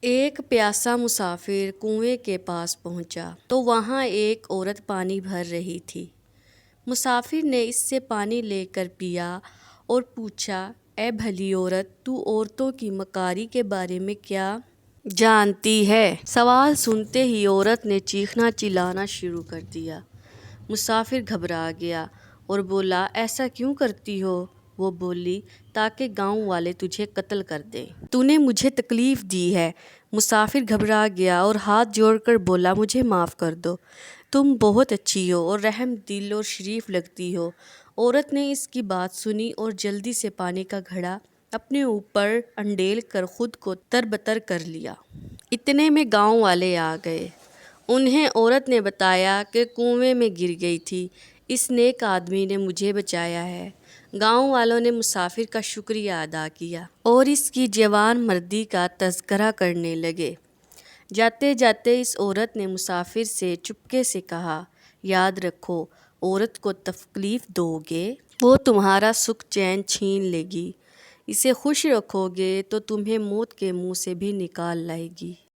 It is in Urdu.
ایک پیاسا مسافر کنویں کے پاس پہنچا تو وہاں ایک عورت پانی بھر رہی تھی۔ مسافر نے اس سے پانی لے کر پیا اور پوچھا، اے بھلی عورت، تو عورتوں کی مکاری کے بارے میں کیا جانتی ہے؟ سوال سنتے ہی عورت نے چیخنا چلانا شروع کر دیا۔ مسافر گھبرا گیا اور بولا، ایسا کیوں کرتی ہو؟ وہ بولی، تاکہ گاؤں والے تجھے قتل کر دیں۔ تو نے مجھے تکلیف دی ہے۔ مسافر گھبرا گیا اور ہاتھ جوڑ کر بولا، مجھے معاف کر دو، تم بہت اچھی ہو اور رحم دل اور شریف لگتی ہو۔ عورت نے اس کی بات سنی اور جلدی سے پانی کا گھڑا اپنے اوپر انڈیل کر خود کو تربتر کر لیا۔ اتنے میں گاؤں والے آ گئے۔ انہیں عورت نے بتایا کہ کنویں میں گر گئی تھی، اس نیک آدمی نے مجھے بچایا ہے۔ گاؤں والوں نے مسافر کا شکریہ ادا کیا اور اس کی جوان مردی کا تذکرہ کرنے لگے۔ جاتے جاتے اس عورت نے مسافر سے چپکے سے کہا، یاد رکھو، عورت کو تکلیف دو گے وہ تمہارا سکھ چین چھین لے گی، اسے خوش رکھو گے تو تمہیں موت کے منہ سے بھی نکال لائے گی۔